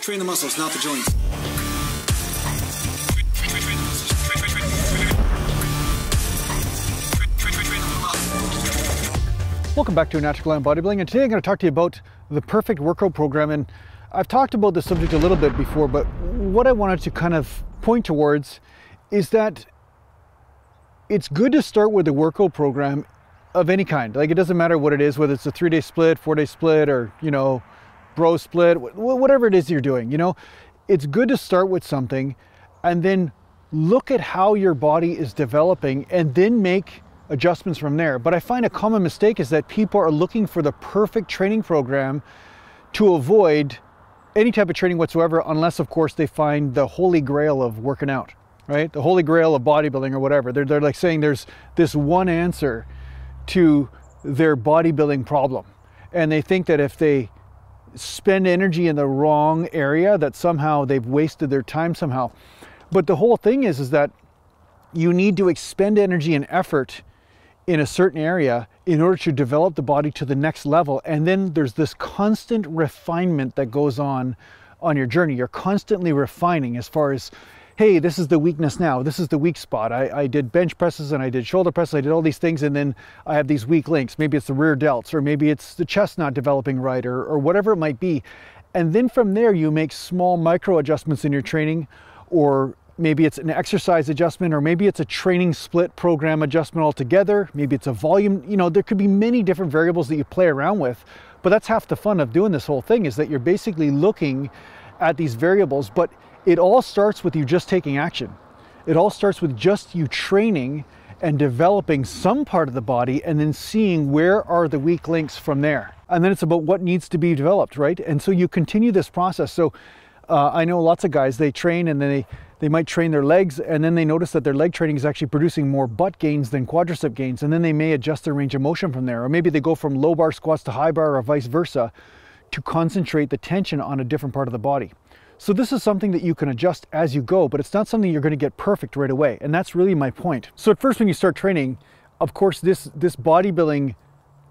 Train the muscles, not the joints. Welcome back to Natural Glam Bodybuilding, and today I'm going to talk to you about the perfect workout program. And I've talked about this subject a little bit before, but what I wanted to kind of point towards is that it's good to start with a workout program of any kind. Like, it doesn't matter what it is, whether it's a 3-day split, 4-day split, or, you know, bro split, whatever it is you're doing, you know, it's good to start with something and then look at how your body is developing and then make adjustments from there. But I find a common mistake is that people are looking for the perfect training program to avoid any type of training whatsoever, unless of course they find the holy grail of working out, right? The holy grail of bodybuilding or whatever. They're like saying there's this one answer to their bodybuilding problem. And they think that if they spend energy in the wrong area, that somehow they've wasted their time somehow. But the whole thing is that you need to expend energy and effort in a certain area in order to develop the body to the next level. And then there's this constant refinement that goes on your journey. You're constantly refining as far as, hey, this is the weakness now, this is the weak spot. I did bench presses and I did shoulder presses, I did all these things, and then I have these weak links. Maybe it's the rear delts, or maybe it's the chest not developing right, or whatever it might be. And then from there you make small micro adjustments in your training, or maybe it's an exercise adjustment, or maybe it's a training split program adjustment altogether. Maybe it's a volume, you know, there could be many different variables that you play around with, but that's half the fun of doing this whole thing, is that you're basically looking at these variables. But it all starts with you just taking action. It all starts with just you training and developing some part of the body and then seeing where are the weak links from there. And then it's about what needs to be developed, right? And so you continue this process. So I know lots of guys, they train and then they might train their legs, and then they notice that their leg training is actually producing more butt gains than quadricep gains, and then they may adjust their range of motion from there. Or maybe they go from low bar squats to high bar, or vice versa, to concentrate the tension on a different part of the body. So this is something that you can adjust as you go, but it's not something you're going to get perfect right away. And that's really my point. So at first when you start training, of course, this bodybuilding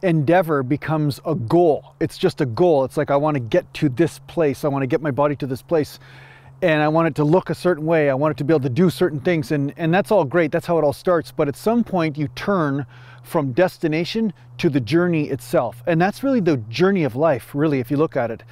endeavor becomes a goal. It's just a goal. It's like, I want to get to this place. I want to get my body to this place. And I want it to look a certain way. I want it to be able to do certain things. And that's all great. That's how it all starts. But at some point you turn from destination to the journey itself. And that's really the journey of life, really, if you look at it.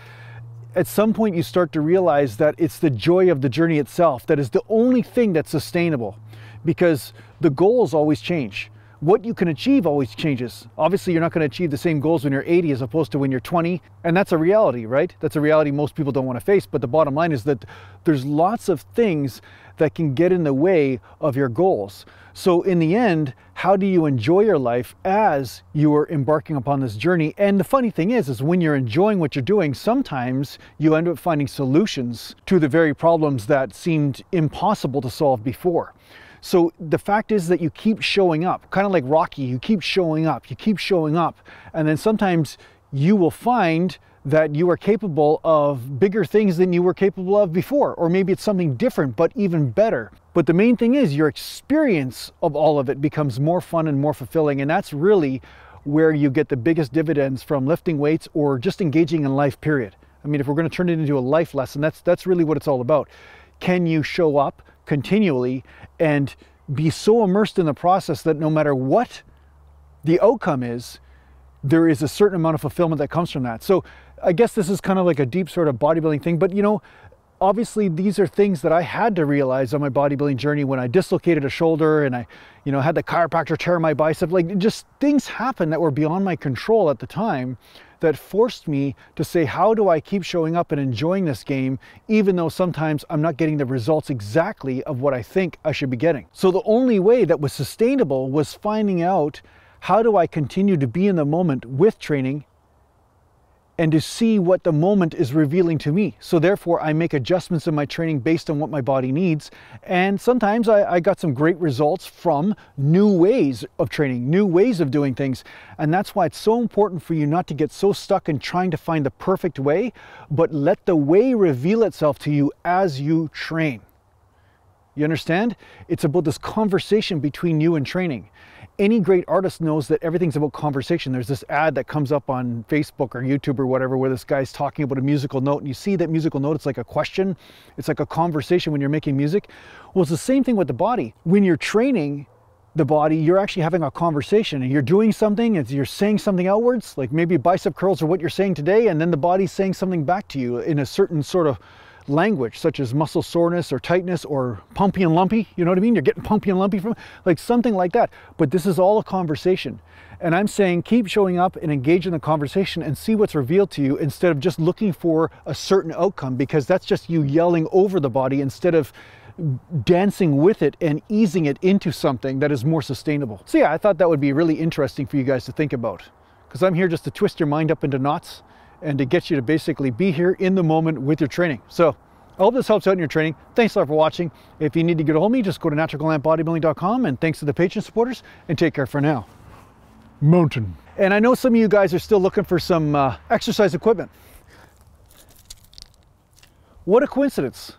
At some point you start to realize that it's the joy of the journey itself that is the only thing that's sustainable, because the goals always change. What you can achieve always changes. Obviously, you're not going to achieve the same goals when you're 80 as opposed to when you're 20. And that's a reality, right? That's a reality most people don't want to face. But the bottom line is that there's lots of things that can get in the way of your goals. So in the end, how do you enjoy your life as you are embarking upon this journey? And the funny thing is when you're enjoying what you're doing, sometimes you end up finding solutions to the very problems that seemed impossible to solve before. So the fact is that you keep showing up, kind of like Rocky. You keep showing up, and then sometimes you will find that you are capable of bigger things than you were capable of before, or maybe it's something different but even better. But the main thing is your experience of all of it becomes more fun and more fulfilling, and that's really where you get the biggest dividends from lifting weights or just engaging in life, period. I mean, if we're going to turn it into a life lesson, that's really what it's all about. Can you show up continually and be so immersed in the process that no matter what the outcome is, there is a certain amount of fulfillment that comes from that. So I guess this is kind of like a deep sort of bodybuilding thing, but you know, obviously these are things that I had to realize on my bodybuilding journey when I dislocated a shoulder and I, you know, had the chiropractor tear my bicep. Like, just things happened that were beyond my control at the time that forced me to say, how do I keep showing up and enjoying this game, even though sometimes I'm not getting the results exactly of what I think I should be getting? So the only way that was sustainable was finding out, how do I continue to be in the moment with training and to see what the moment is revealing to me. So therefore I make adjustments in my training based on what my body needs. And sometimes I got some great results from new ways of training, new ways of doing things. And that's why it's so important for you not to get so stuck in trying to find the perfect way, but let the way reveal itself to you as you train. You understand? It's about this conversation between you and training. any great artist knows that everything's about conversation. There's this ad that comes up on Facebook or YouTube or whatever where this guy's talking about a musical note, and you see that musical note, it's like a question, it's like a conversation when you're making music. Well, it's the same thing with the body. When you're training the body, you're actually having a conversation, and you're doing something, and you're saying something outwards, like maybe bicep curls are what you're saying today, and then the body's saying something back to you in a certain sort of language, such as muscle soreness or tightness or pumpy and lumpy. You know what I mean? You're getting pumpy and lumpy from, like something like that. But this is all a conversation. And I'm saying keep showing up and engage in the conversation and see what's revealed to you, instead of just looking for a certain outcome, because that's just you yelling over the body instead of dancing with it and easing it into something that is more sustainable. So yeah, I thought that would be really interesting for you guys to think about, because I'm here just to twist your mind up into knots and to get you to basically be here in the moment with your training. So I hope this helps out in your training. Thanks a lot for watching. If you need to get a hold of me, just go to naturalglambodybuilding.com, and thanks to the Patreon supporters, and take care for now. Mountain. And I know some of you guys are still looking for some exercise equipment. What a coincidence.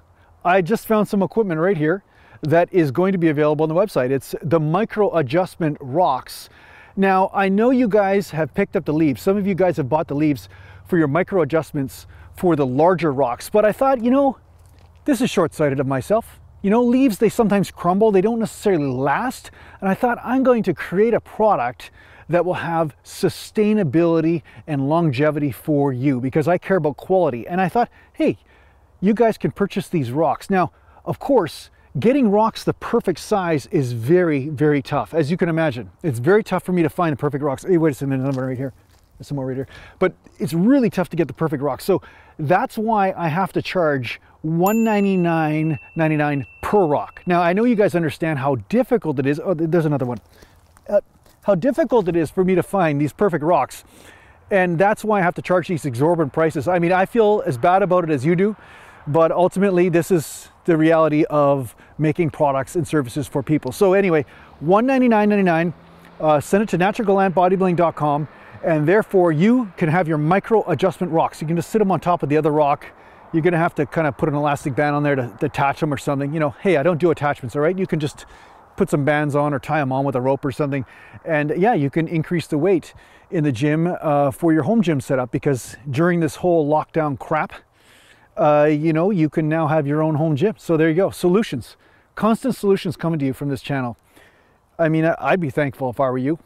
I just found some equipment right here that is going to be available on the website. It's the micro adjustment rocks. Now, I know you guys have picked up the leaves. Some of you guys have bought the leaves for your micro adjustments for the larger rocks, but I thought, you know, this is short-sighted of myself. You know, leaves, they sometimes crumble, they don't necessarily last, and I thought I'm going to create a product that will have sustainability and longevity for you, because I care about quality. And I thought, hey, you guys can purchase these rocks. Now, of course, getting rocks the perfect size is very, very tough. As you can imagine, it's very tough for me to find the perfect rocks. Hey, wait a second, another one right here. There's some more right here. But it's really tough to get the perfect rock. So that's why I have to charge $199.99 per rock. Now, I know you guys understand how difficult it is. Oh, there's another one. How difficult it is for me to find these perfect rocks. And that's why I have to charge these exorbitant prices. I mean, I feel as bad about it as you do, but ultimately this is the reality of making products and services for people. So anyway, $199.99, send it to naturalglambodybuilding.com, and therefore you can have your micro adjustment rocks. You can just sit them on top of the other rock. You're gonna have to kind of put an elastic band on there to attach them or something. You know, hey, I don't do attachments, all right? You can just put some bands on or tie them on with a rope or something. And yeah, you can increase the weight in the gym for your home gym setup, because during this whole lockdown crap, you know, you can now have your own home gym. So there you go, solutions, constant solutions coming to you from this channel. I mean, I'd be thankful if I were you.